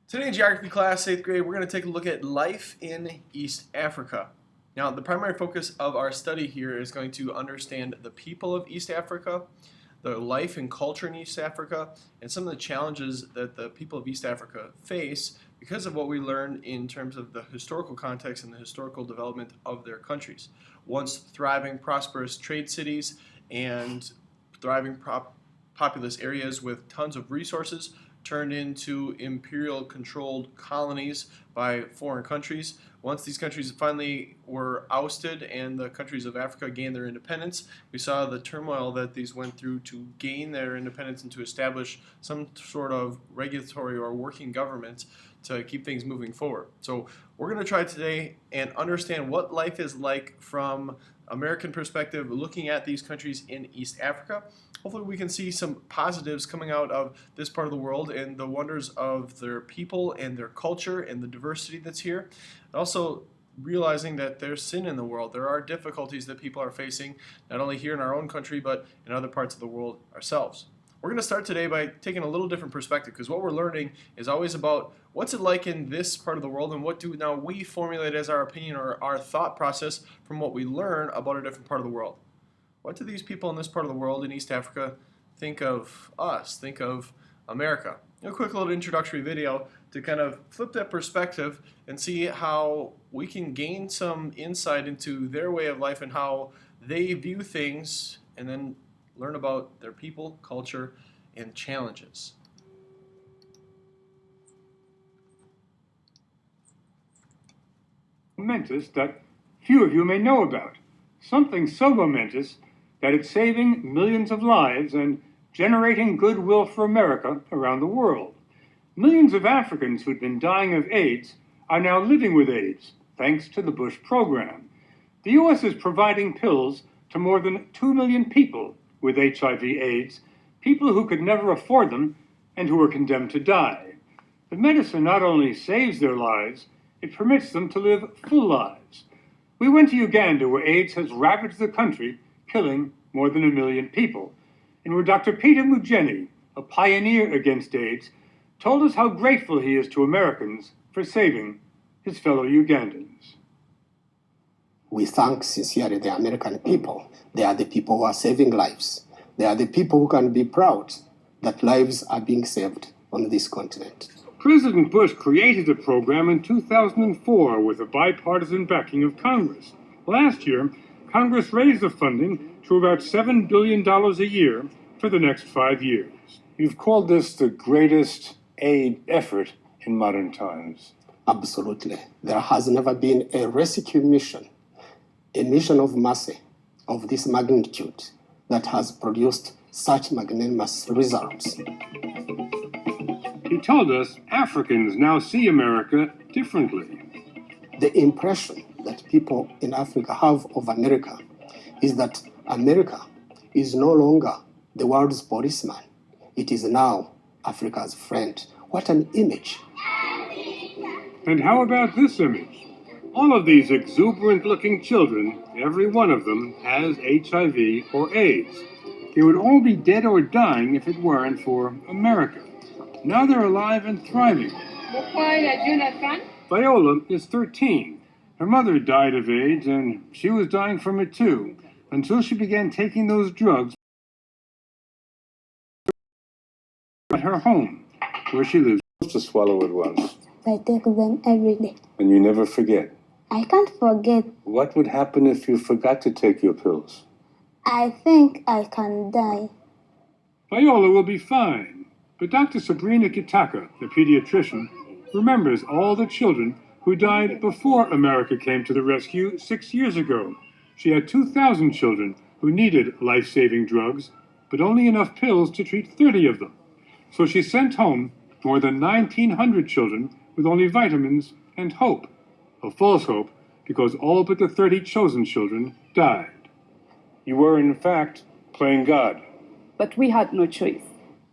Today in geography class, 8th grade, we're going to take a look at life in East Africa. Now, the primary focus of our study here is going to understand the people of East Africa, the life and culture in East Africa, and some of the challenges that the people of East Africa face because of what we learned in terms of the historical context and the historical development of their countries. Once thriving, prosperous trade cities and thriving populous areas with tons of resources turned into imperial-controlled colonies by foreign countries. Once these countries finally were ousted and the countries of Africa gained their independence, we saw the turmoil that these went through to gain their independence and to establish some sort of regulatory or working government to keep things moving forward. So we're going to try today and understand what life is like from American perspective, looking at these countries in East Africa. Hopefully we can see some positives coming out of this part of the world and the wonders of their people and their culture and the diversity that's here. And also realizing that there's sin in the world. There are difficulties that people are facing, not only here in our own country, but in other parts of the world ourselves. We're going to start today by taking a little different perspective, because what we're learning is always about what's it like in this part of the world and what do now we formulate as our opinion or our thought process from what we learn about a different part of the world. What do these people in this part of the world in East Africa think of us, think of America? A quick little introductory video to kind of flip that perspective and see how we can gain some insight into their way of life and how they view things, and then learn about their people, culture, and challenges. Momentous that few of you may know about. Something so momentous that it's saving millions of lives and generating goodwill for America around the world. Millions of Africans who'd been dying of AIDS are now living with AIDS, thanks to the Bush program. The U.S. is providing pills to more than 2 million people with HIV/AIDS, people who could never afford them and who were condemned to die. The medicine not only saves their lives, it permits them to live full lives. We went to Uganda, where AIDS has ravaged the country, killing more than 1 million people, and where Dr. Peter Mugeni, a pioneer against AIDS, told us how grateful he is to Americans for saving his fellow Ugandans. We thank sincerely the American people. They are the people who are saving lives. They are the people who can be proud that lives are being saved on this continent. President Bush created a program in 2004 with the bipartisan backing of Congress. Last year, Congress raised the funding to about $7 billion a year for the next 5 years. You've called this the greatest aid effort in modern times. Absolutely. There has never been a rescue mission, a mission of mercy of this magnitude that has produced such magnanimous results. He told us Africans now see America differently. The impression that people in Africa have of America is that America is no longer the world's policeman. It is now Africa's friend. What an image. And how about this image? All of these exuberant-looking children, every one of them has HIV or AIDS. They would all be dead or dying if it weren't for America. Now they're alive and thriving. Viola is 13. Her mother died of AIDS, and she was dying from it too, until she began taking those drugs at her home, where she lives. To swallow it once. I take them every day. And you never forget. I can't forget. What would happen if you forgot to take your pills? I think I can die. Viola will be fine, but Dr. Sabrina Kitaka, the pediatrician, remembers all the children who died before America came to the rescue 6 years ago. She had 2,000 children who needed life-saving drugs, but only enough pills to treat 30 of them. So she sent home more than 1,900 children with only vitamins and hope. A false hope, because all but the 30 chosen children died. You were, in fact, playing God. But we had no choice.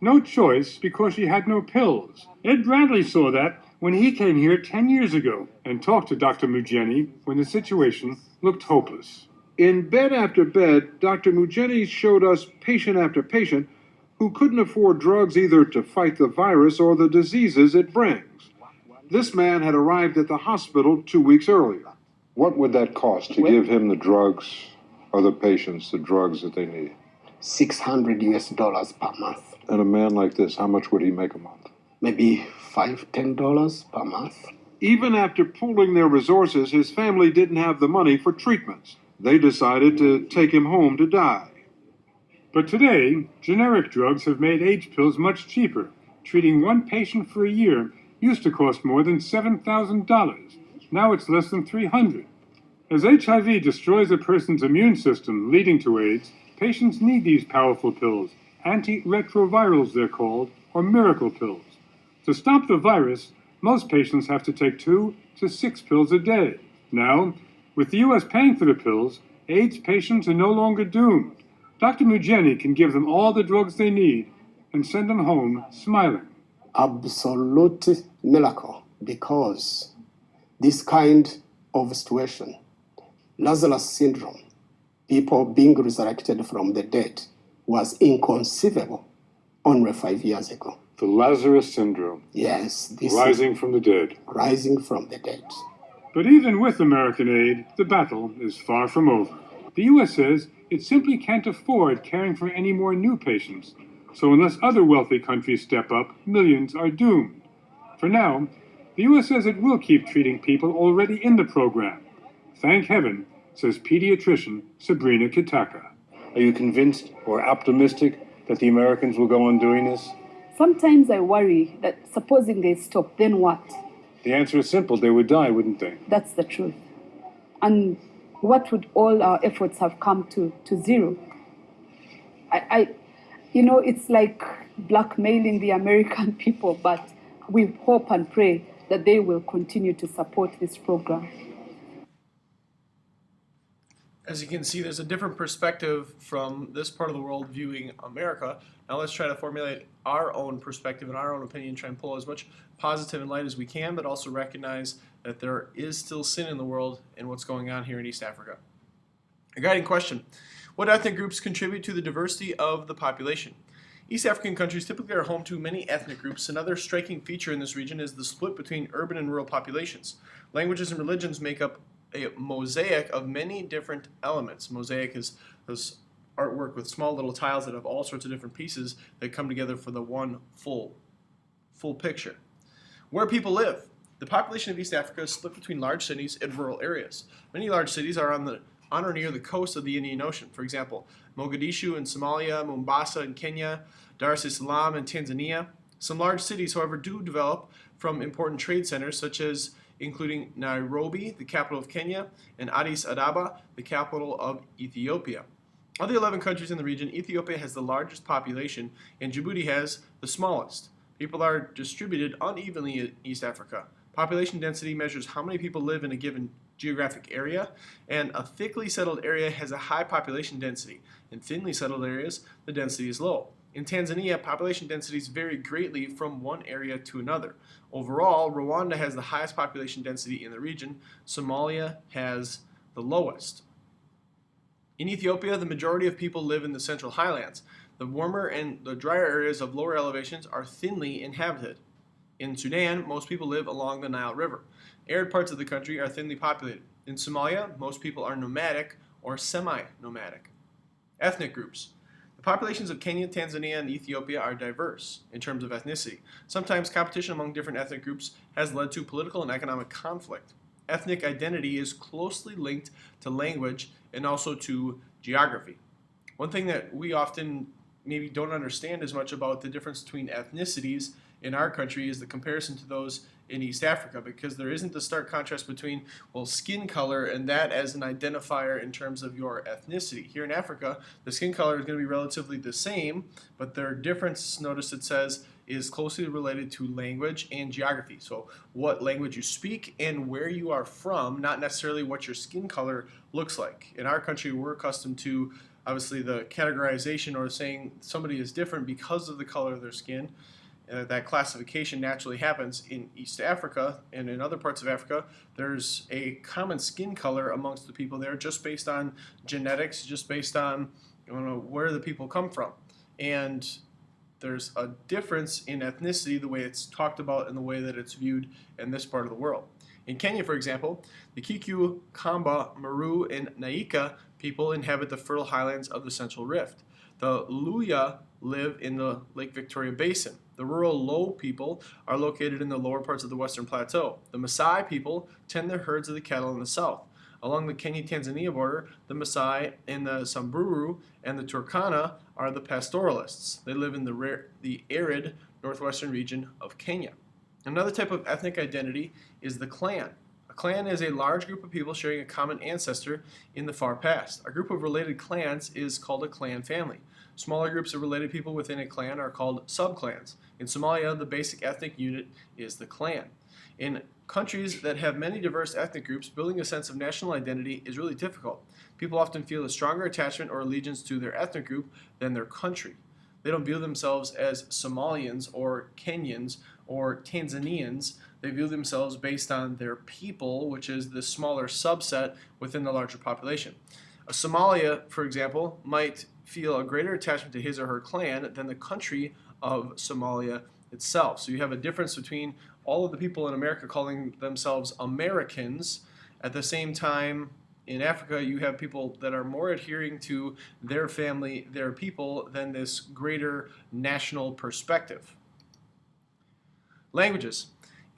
No choice because she had no pills. Ed Bradley saw that when he came here 10 years ago and talked to Dr. Mugeni when the situation looked hopeless. In bed after bed, Dr. Mugeni showed us patient after patient who couldn't afford drugs either to fight the virus or the diseases it brings. This man had arrived at the hospital 2 weeks earlier. What would that cost to give him the drugs, other patients, the drugs that they need? $600 per month. And a man like this, how much would he make a month? Maybe $5-10 per month. Even after pooling their resources, his family didn't have the money for treatments. They decided to take him home to die. But today, generic drugs have made AIDS pills much cheaper. Treating one patient for a year used to cost more than $7,000. Now it's less than $300. As HIV destroys a person's immune system, leading to AIDS, patients need these powerful pills, antiretrovirals they're called, or miracle pills. To stop the virus, most patients have to take 2 to 6 pills a day. Now, with the U.S. paying for the pills, AIDS patients are no longer doomed. Dr. Mugeni can give them all the drugs they need and send them home smiling. Absolute miracle, because this kind of situation, Lazarus syndrome, people being resurrected from the dead, was inconceivable only 5 years ago. The Lazarus syndrome. Yes, this Rising from the dead. is rising from the dead. But even with American aid, the battle is far from over. The U.S. says it simply can't afford caring for any more new patients. So unless other wealthy countries step up, millions are doomed. For now, the U.S. says it will keep treating people already in the program. Thank heaven, says pediatrician Sabrina Kitaka. Are you convinced or optimistic that the Americans will go on doing this? Sometimes I worry that supposing they stop, then what? The answer is simple. They would die, wouldn't they? That's the truth. And what would all our efforts have come to zero? It's like blackmailing the American people, but we hope and pray that they will continue to support this program. As you can see, there's a different perspective from this part of the world viewing America. Now let's try to formulate our own perspective and our own opinion, try and pull as much positive and light as we can, but also recognize that there is still sin in the world and what's going on here in East Africa. A guiding question: what ethnic groups contribute to the diversity of the population? East African countries typically are home to many ethnic groups. Another striking feature in this region is the split between urban and rural populations. Languages and religions make up a mosaic of many different elements. Mosaic is this artwork with small little tiles that have all sorts of different pieces that come together for the one full picture. Where people live. The population of East Africa is split between large cities and rural areas. Many large cities are on or near the coast of the Indian Ocean. For example, Mogadishu in Somalia, Mombasa in Kenya, Dar es Salaam in Tanzania. Some large cities, however, do develop from important trade centers such as including Nairobi, the capital of Kenya, and Addis Ababa, the capital of Ethiopia. Of the 11 countries in the region, Ethiopia has the largest population, and Djibouti has the smallest. People are distributed unevenly in East Africa. Population density measures how many people live in a given geographic area, and a thickly settled area has a high population density. In thinly settled areas, the density is low. In Tanzania, population densities vary greatly from one area to another. Overall, Rwanda has the highest population density in the region. Somalia has the lowest. In Ethiopia, the majority of people live in the central highlands. The warmer and the drier areas of lower elevations are thinly inhabited. In Sudan, most people live along the Nile River. Arid parts of the country are thinly populated. In Somalia, most people are nomadic or semi-nomadic. Ethnic groups. The populations of Kenya, Tanzania, and Ethiopia are diverse in terms of ethnicity. Sometimes competition among different ethnic groups has led to political and economic conflict. Ethnic identity is closely linked to language and also to geography. One thing that we often maybe don't understand as much about the difference between ethnicities in our country is the comparison to those in East Africa, because there isn't the stark contrast between, well, skin color and that as an identifier in terms of your ethnicity. Here in Africa, the skin color is going to be relatively the same, but their difference, notice it says, is closely related to language and geography. So what language you speak and where you are from, not necessarily what your skin color looks like. In our country, we're accustomed to, obviously, the categorization or saying somebody is different because of the color of their skin. That classification naturally happens in East Africa, and in other parts of Africa, there's a common skin color amongst the people there just based on genetics, just based on where the people come from. And there's a difference in ethnicity, the way it's talked about and the way that it's viewed in this part of the world. In Kenya, for example, the Kikuyu, Kamba, Meru, and Naika people inhabit the fertile highlands of the Central Rift. The Luya live in the Lake Victoria Basin. The rural Low people are located in the lower parts of the Western Plateau. The Maasai people tend their herds of the cattle in the south. Along the Kenya-Tanzania border, the Maasai and the Samburu and the Turkana are the pastoralists. They live in the arid northwestern region of Kenya. Another type of ethnic identity is the clan. A clan is a large group of people sharing a common ancestor in the far past. A group of related clans is called a clan family. Smaller groups of related people within a clan are called subclans. In Somalia, the basic ethnic unit is the clan. In countries that have many diverse ethnic groups, building a sense of national identity is really difficult. People often feel a stronger attachment or allegiance to their ethnic group than their country. They don't view themselves as Somalians or Kenyans or Tanzanians. They view themselves based on their people, which is the smaller subset within the larger population. A Somalia, for example, might feel a greater attachment to his or her clan than the country of Somalia itself. So you have a difference between all of the people in America calling themselves Americans. At the same time, in Africa, you have people that are more adhering to their family, their people, than this greater national perspective. Languages.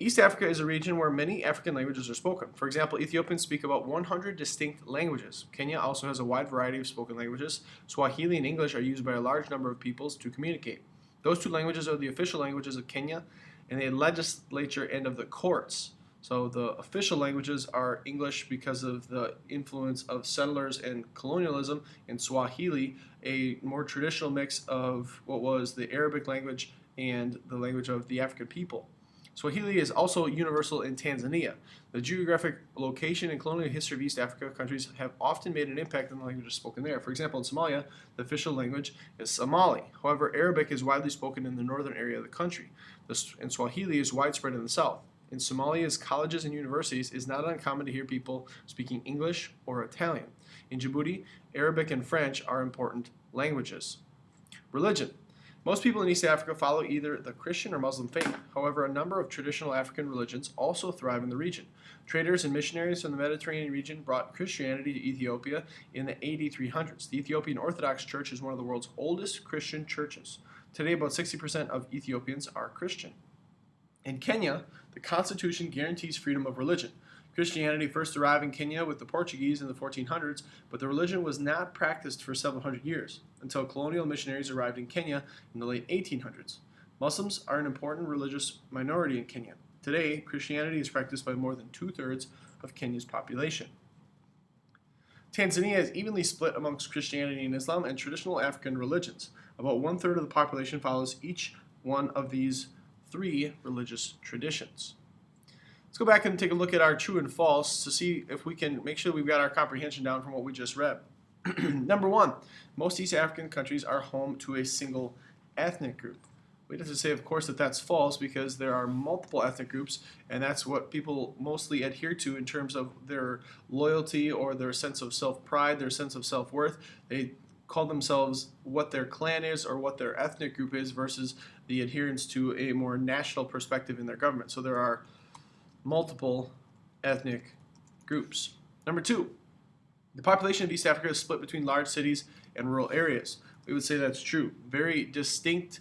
East Africa is a region where many African languages are spoken. For example, Ethiopians speak about 100 distinct languages. Kenya also has a wide variety of spoken languages. Swahili and English are used by a large number of peoples to communicate. Those two languages are the official languages of Kenya and the legislature and of the courts. So the official languages are English because of the influence of settlers and colonialism, and Swahili, a more traditional mix of what was the Arabic language and the language of the African people. Swahili is also universal in Tanzania. The geographic location and colonial history of East Africa countries have often made an impact on the languages spoken there. For example, in Somalia, the official language is Somali. However, Arabic is widely spoken in the northern area of the country, and Swahili is widespread in the south. In Somalia's colleges and universities, it is not uncommon to hear people speaking English or Italian. In Djibouti, Arabic and French are important languages. Religion. Most people in East Africa follow either the Christian or Muslim faith. However, a number of traditional African religions also thrive in the region. Traders and missionaries from the Mediterranean region brought Christianity to Ethiopia in the AD 300s. The Ethiopian Orthodox Church is one of the world's oldest Christian churches. Today, about 60% of Ethiopians are Christian. In Kenya, the Constitution guarantees freedom of religion. Christianity first arrived in Kenya with the Portuguese in the 1400s, but the religion was not practiced for several hundred years, until colonial missionaries arrived in Kenya in the late 1800s. Muslims are an important religious minority in Kenya. Today, Christianity is practiced by more than 2/3 of Kenya's population. Tanzania is evenly split amongst Christianity and Islam and traditional African religions. About 1/3 of the population follows each one of these three religious traditions. Let's go back and take a look at our true and false to see if we can make sure we've got our comprehension down from what we just read. Number one, most East African countries are home to a single ethnic group. We'd have to say, of course, that that's false because there are multiple ethnic groups, and that's what people mostly adhere to in terms of their loyalty or their sense of self-pride, their sense of self-worth. They call themselves what their clan is or what their ethnic group is versus the adherence to a more national perspective in their government. So there are multiple ethnic groups. Number two, the population of East Africa is split between large cities and rural areas. We would say that's true. Very distinct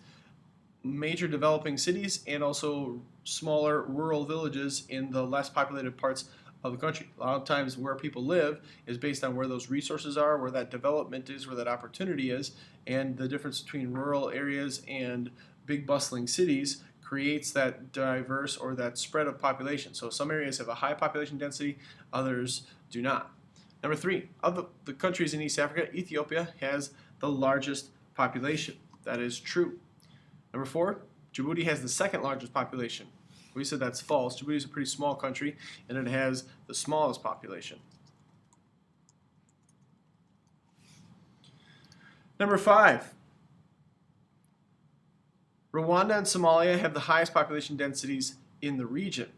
major developing cities and also smaller rural villages in the less populated parts of the country. A lot of times where people live is based on where those resources are, where that development is, where that opportunity is, and the difference between rural areas and big bustling cities creates that diverse or that spread of population. So some areas have a high population density, others do not. Number three, of the countries in East Africa, Ethiopia has the largest population. That is true. Number four, Djibouti has the second largest population. We said that's false. Djibouti is a pretty small country, and it has the smallest population. Number five, Rwanda and Somalia have the highest population densities in the region.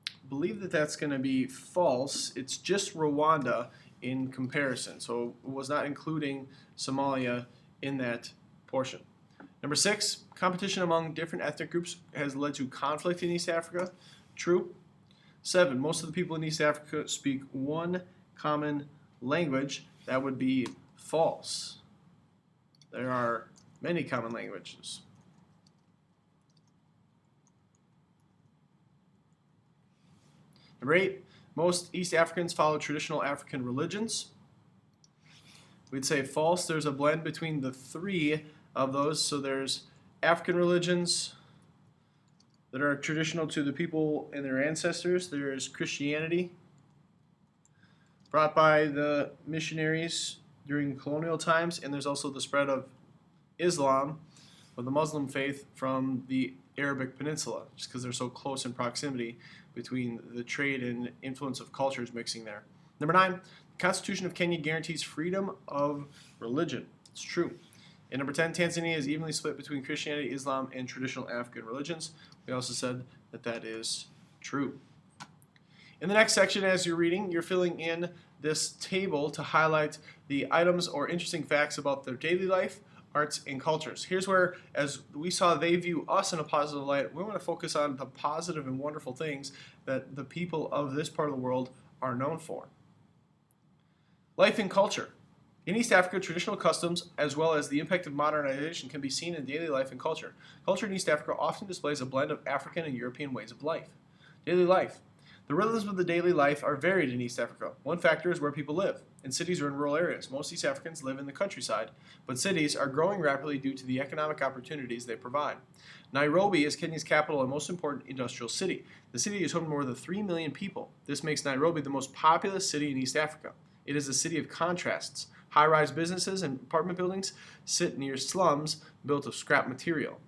I believe that that's going to be false. It's just Rwanda in comparison, so it was not including Somalia in that portion. Number 6, competition among different ethnic groups has led to conflict in East Africa. True. 7, most of the people in East Africa speak one common language. That would be false. There are many common languages. Number 8, most East Africans follow traditional African religions. We'd say false. There's a blend between the 3 of those. So there's African religions that are traditional to the people and their ancestors. There's Christianity, brought by the missionaries during colonial times, and there's also the spread of Islam, or the Muslim faith, from the Arabic Peninsula, just because they're so close in proximity between the trade and influence of cultures mixing there. Number 9, the Constitution of Kenya guarantees freedom of religion. It's true. And number 10, Tanzania is evenly split between Christianity, Islam, and traditional African religions. We also said that that is true. In the next section, as you're reading, you're filling in this table to highlight the items or interesting facts about their daily life, arts, and cultures. Here's where, as we saw, they view us in a positive light. We want to focus on the positive and wonderful things that the people of this part of the world are known for. Life and culture. In East Africa, traditional customs, as well as the impact of modernization, can be seen in daily life and culture. Culture in East Africa often displays a blend of African and European ways of life. Daily life. The rhythms of the daily life are varied in East Africa. One factor is where people live, in cities or in rural areas. Most East Africans live in the countryside, but cities are growing rapidly due to the economic opportunities they provide. Nairobi is Kenya's capital and most important industrial city. The city is home to more than 3 million people. This makes Nairobi the most populous city in East Africa. It is a city of contrasts. High-rise businesses and apartment buildings sit near slums built of scrap material.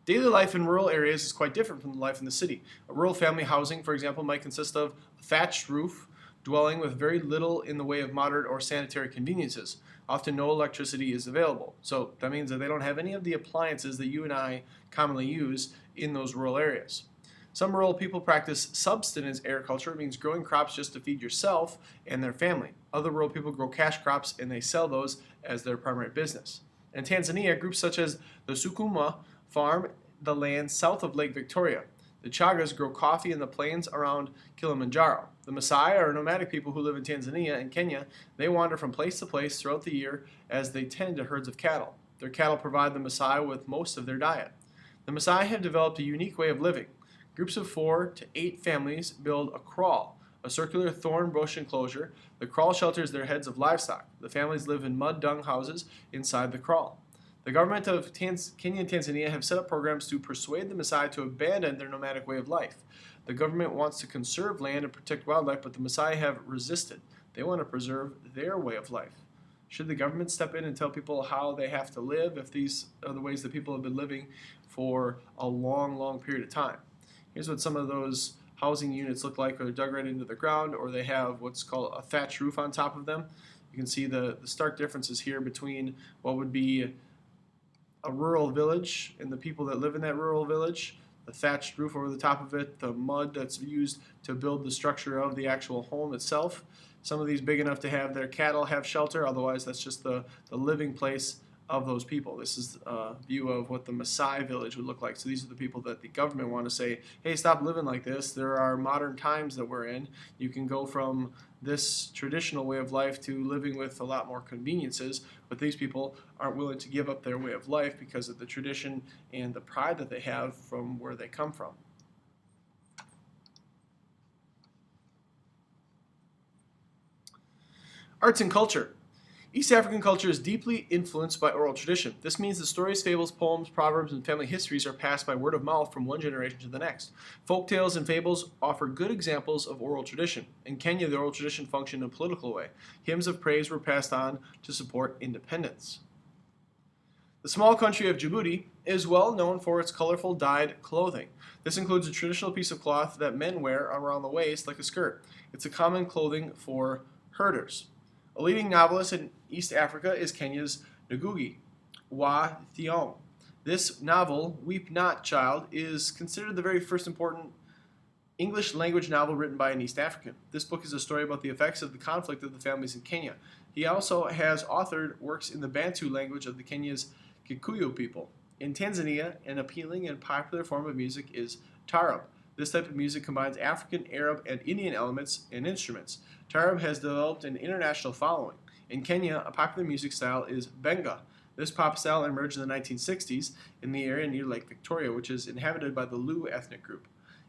Daily life in rural areas is quite different from the life in the city. A rural family housing, for example, might consist of a thatched roof, dwelling with very little in the way of modern or sanitary conveniences. Often no electricity is available. So that means that they don't have any of the appliances that you and I commonly use in those rural areas. Some rural people practice subsistence agriculture, means growing crops just to feed yourself and their family. Other rural people grow cash crops and they sell those as their primary business. In Tanzania, groups such as the Sukuma farm the land south of Lake Victoria. The Chagas grow coffee in the plains around Kilimanjaro. The Maasai are nomadic people who live in Tanzania and Kenya. They wander from place to place throughout the year as they tend to herds of cattle. Their cattle provide the Maasai with most of their diet. The Maasai have developed a unique way of living. Groups of 4 to 8 families build a kraal, a circular thorn bush enclosure. The kraal shelters their heads of livestock. The families live in mud dung houses inside the kraal. The government of Kenya and Tanzania have set up programs to persuade the Maasai to abandon their nomadic way of life. The government wants to conserve land and protect wildlife, but the Maasai have resisted. They want to preserve their way of life. Should the government step in and tell people how they have to live if these are the ways that people have been living for a long, long period of time? Here's what some of those housing units look like. They're dug right into the ground, or they have what's called a thatched roof on top of them. You can see the stark differences here between what would be a rural village and the people that live in that rural village, the thatched roof over the top of it, the mud that's used to build the structure of the actual home itself. Some of these big enough to have their cattle have shelter, otherwise that's just the living place of those people. This is a view of what the Maasai village would look like. So these are the people that the government want to say, hey, stop living like this. There are modern times that we're in. You can go from this traditional way of life to living with a lot more conveniences, but these people aren't willing to give up their way of life because of the tradition and the pride that they have from where they come from. Arts and culture. East African culture is deeply influenced by oral tradition. This means the stories, fables, poems, proverbs, and family histories are passed by word of mouth from one generation to the next. Folk tales and fables offer good examples of oral tradition. In Kenya, the oral tradition functioned in a political way. Hymns of praise were passed on to support independence. The small country of Djibouti is well known for its colorful dyed clothing. This includes a traditional piece of cloth that men wear around the waist like a skirt. It's a common clothing for herders. A leading novelist in East Africa is Kenya's Ngugi wa Thiong'o. This novel, Weep Not, Child, is considered the very first important English language novel written by an East African. This book is a story about the effects of the conflict of the families in Kenya. He also has authored works in the Bantu language of the Kenya's Kikuyu people. In Tanzania, an appealing and popular form of music is taarab. This type of music combines African, Arab, and Indian elements and instruments. Taarab has developed an international following. In Kenya, a popular music style is benga. This pop style emerged in the 1960s in the area near Lake Victoria, which is inhabited by the Lu ethnic group.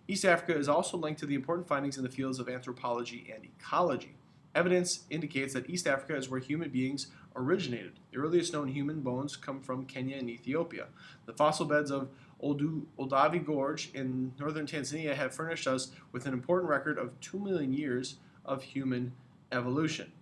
East Africa is also linked to the important findings in the fields of anthropology and ecology. Evidence indicates that East Africa is where human beings originated. The earliest known human bones come from Kenya and Ethiopia. The fossil beds of Oldavi Gorge in northern Tanzania have furnished us with an important record of 2 million years of human evolution.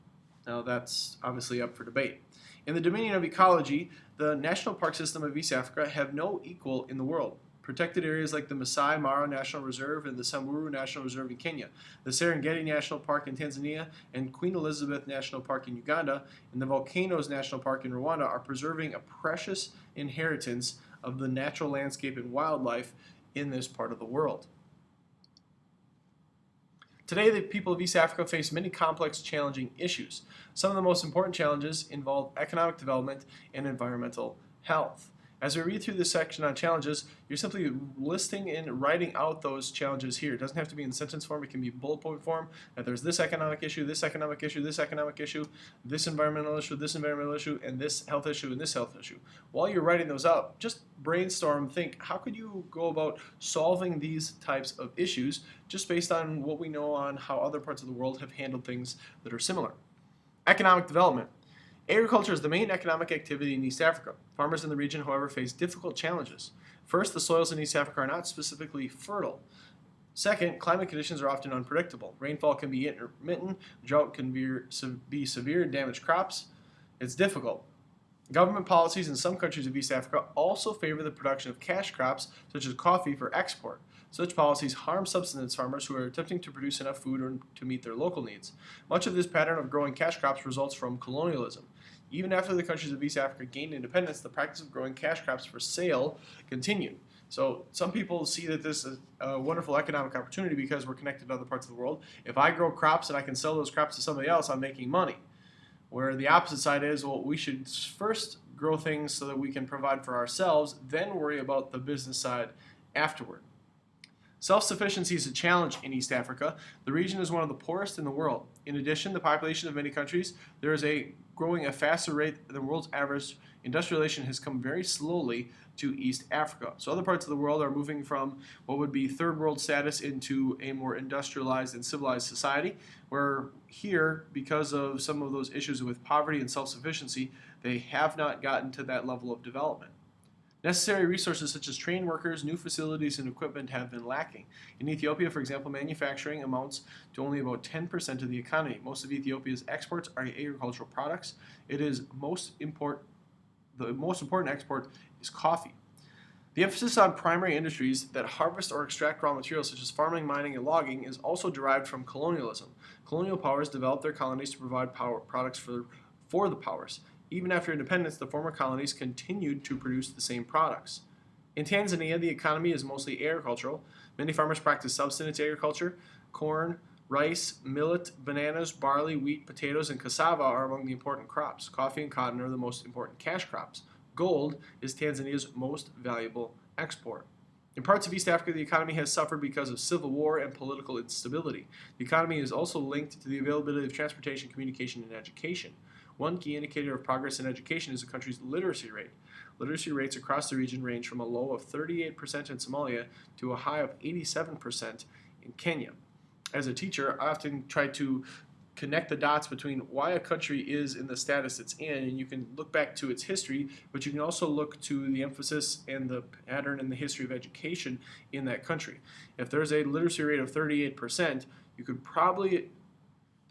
Now, that's obviously up for debate. In the dominion of ecology, the national park system of East Africa have no equal in the world. Protected areas like the Masai Mara National Reserve and the Samburu National Reserve in Kenya, the Serengeti National Park in Tanzania, and Queen Elizabeth National Park in Uganda, and the Volcanoes National Park in Rwanda are preserving a precious inheritance of the natural landscape and wildlife in this part of the world. Today, the people of East Africa face many complex, challenging issues. Some of the most important challenges involve economic development and environmental health. As we read through this section on challenges, you're simply listing and writing out those challenges here. It doesn't have to be in sentence form. It can be bullet point form. That there's this economic issue, this economic issue, this economic issue, this environmental issue, and this health issue, and this health issue. While you're writing those out, just brainstorm, think, how could you go about solving these types of issues just based on what we know on how other parts of the world have handled things that are similar. Economic development. Agriculture is the main economic activity in East Africa. Farmers in the region, however, face difficult challenges. First, the soils in East Africa are not specifically fertile. Second, climate conditions are often unpredictable. Rainfall can be intermittent, drought can be severe and damage crops. It's difficult. Government policies in some countries of East Africa also favor the production of cash crops, such as coffee, for export. Such policies harm subsistence farmers who are attempting to produce enough food to meet their local needs. Much of this pattern of growing cash crops results from colonialism. Even after the countries of East Africa gained independence, the practice of growing cash crops for sale continued. So some people see that this is a wonderful economic opportunity because we're connected to other parts of the world. If I grow crops and I can sell those crops to somebody else, I'm making money. Where the opposite side is, well, we should first grow things so that we can provide for ourselves, then worry about the business side afterward. Self-sufficiency is a challenge in East Africa. The region is one of the poorest in the world. In addition, the population of many countries, there is growing a faster rate than the world's average. Industrialization has come very slowly to East Africa. So other parts of the world are moving from what would be third world status into a more industrialized and civilized society, where here, because of some of those issues with poverty and self-sufficiency, they have not gotten to that level of development. Necessary resources such as trained workers, new facilities, and equipment have been lacking. In Ethiopia, for example, manufacturing amounts to only about 10% of the economy. Most of Ethiopia's exports are agricultural products. The most important export is coffee. The emphasis on primary industries that harvest or extract raw materials such as farming, mining, and logging is also derived from colonialism. Colonial powers developed their colonies to provide products for the powers. Even after independence, the former colonies continued to produce the same products. In Tanzania, the economy is mostly agricultural. Many farmers practice subsistence agriculture. Corn, rice, millet, bananas, barley, wheat, potatoes, and cassava are among the important crops. Coffee and cotton are the most important cash crops. Gold is Tanzania's most valuable export. In parts of East Africa, the economy has suffered because of civil war and political instability. The economy is also linked to the availability of transportation, communication, and education. One key indicator of progress in education is the country's literacy rate. Literacy rates across the region range from a low of 38% in Somalia to a high of 87% in Kenya. As a teacher, I often try to connect the dots between why a country is in the status it's in, and you can look back to its history, but you can also look to the emphasis and the pattern in the history of education in that country. If there's a literacy rate of 38%, you could probably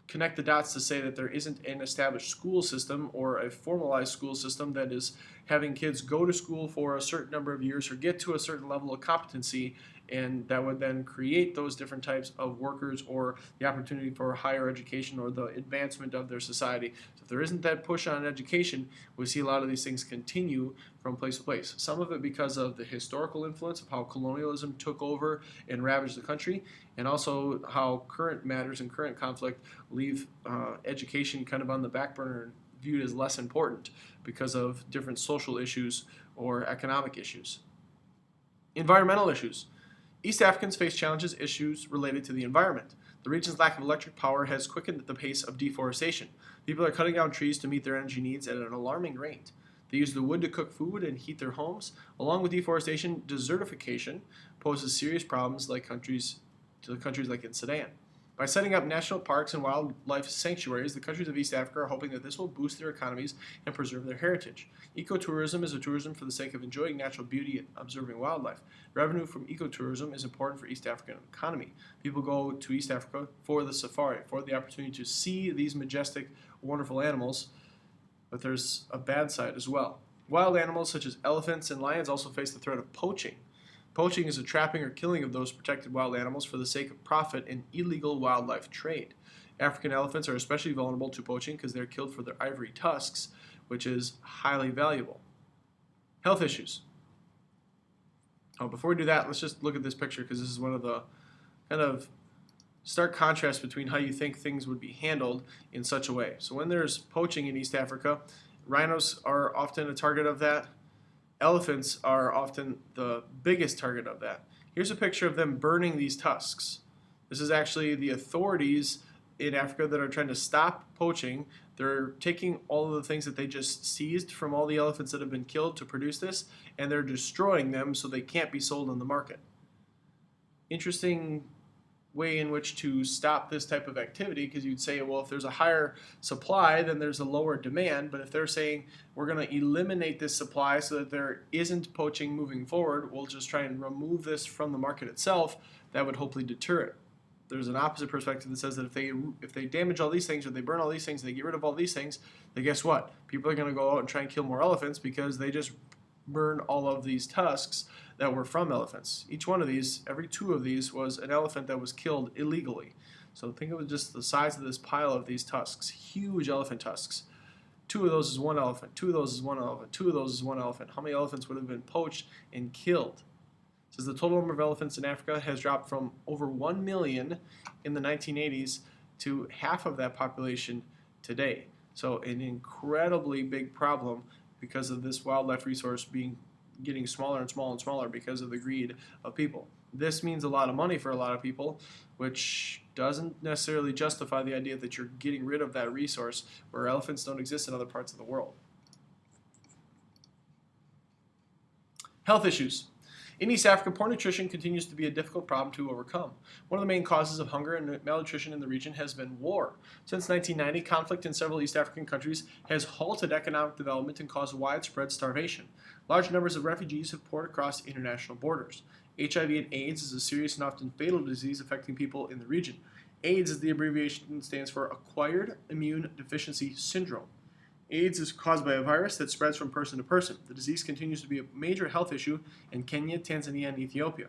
connect the dots to say that there isn't an established school system or a formalized school system that is having kids go to school for a certain number of years or get to a certain level of competency, and that would then create those different types of workers or the opportunity for higher education or the advancement of their society. So if there isn't that push on education, we see a lot of these things continue from place to place. Some of it because of the historical influence of how colonialism took over and ravaged the country, and also how current matters and current conflict leave education kind of on the back burner and viewed as less important because of different social issues or economic issues. Environmental issues. East Africans face challenges issues related to the environment. The region's lack of electric power has quickened the pace of deforestation. People are cutting down trees to meet their energy needs at an alarming rate. They use the wood to cook food and heat their homes. Along with deforestation, desertification poses serious problems to countries like in Sudan. By setting up national parks and wildlife sanctuaries, the countries of East Africa are hoping that this will boost their economies and preserve their heritage. Ecotourism is a tourism for the sake of enjoying natural beauty and observing wildlife. Revenue from ecotourism is important for East African economy. People go to East Africa for the safari, for the opportunity to see these majestic, wonderful animals, but there's a bad side as well. Wild animals such as elephants and lions also face the threat of poaching. Poaching is the trapping or killing of those protected wild animals for the sake of profit and illegal wildlife trade. African elephants are especially vulnerable to poaching because they're killed for their ivory tusks, which is highly valuable. Health issues. Oh, before we do that, let's just look at this picture because this is one of the kind of stark contrasts between how you think things would be handled in such a way. So when there's poaching in East Africa, rhinos are often a target of that. Elephants are often the biggest target of that. Here's a picture of them burning these tusks. This is actually the authorities in Africa that are trying to stop poaching. They're taking all of the things that they just seized from all the elephants that have been killed to produce this, and they're destroying them so they can't be sold on the market. Interesting way in which to stop this type of activity, because you'd say, well, if there's a higher supply, then there's a lower demand. But if they're saying we're going to eliminate this supply so that there isn't poaching moving forward, we'll just try and remove this from the market itself, that would hopefully deter it. There's an opposite perspective that says that if they damage all these things or they burn all these things, they get rid of all these things, then guess what? People are going to go out and try and kill more elephants because they just burned all of these tusks that were from elephants. Each one of these, every two of these, was an elephant that was killed illegally. So think of it just the size of this pile of these tusks, huge elephant tusks. Two of those is one elephant, two of those is one elephant, two of those is one elephant. How many elephants would have been poached and killed? It says the total number of elephants in Africa has dropped from over 1 million in the 1980s to half of that population today. So an incredibly big problem because of this wildlife resource getting smaller and smaller and smaller because of the greed of people. This means a lot of money for a lot of people, which doesn't necessarily justify the idea that you're getting rid of that resource where elephants don't exist in other parts of the world. Health issues. In East Africa, poor nutrition continues to be a difficult problem to overcome. One of the main causes of hunger and malnutrition in the region has been war. Since 1990, conflict in several East African countries has halted economic development and caused widespread starvation. Large numbers of refugees have poured across international borders. HIV and AIDS is a serious and often fatal disease affecting people in the region. AIDS, as the abbreviation stands for, Acquired Immune Deficiency Syndrome. AIDS is caused by a virus that spreads from person to person. The disease continues to be a major health issue in Kenya, Tanzania, and Ethiopia.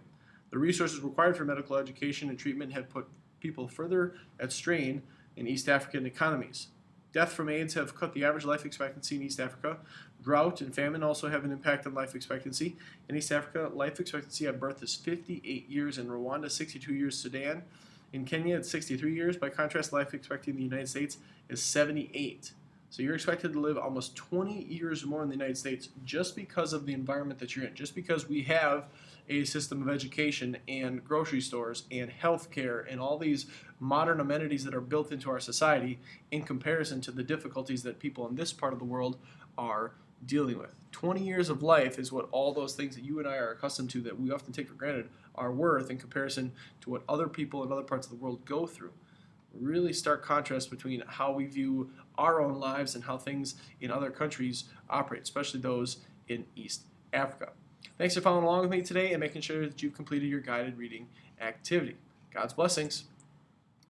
The resources required for medical education and treatment have put people further at strain in East African economies. Death from AIDS have cut the average life expectancy in East Africa. Drought and famine also have an impact on life expectancy. In East Africa, life expectancy at birth is 58 years. In Rwanda, 62 years. Sudan. In Kenya, it's 63 years. By contrast, life expectancy in the United States is 78. So you're expected to live almost 20 years more in the United States just because of the environment that you're in, just because we have a system of education and grocery stores and healthcare and all these modern amenities that are built into our society in comparison to the difficulties that people in this part of the world are dealing with. 20 years of life is what all those things that you and I are accustomed to that we often take for granted are worth in comparison to what other people in other parts of the world go through. Really stark contrast between how we view our own lives and how things in other countries operate, especially those in East Africa. Thanks for following along with me today and making sure that you've completed your guided reading activity. God's blessings.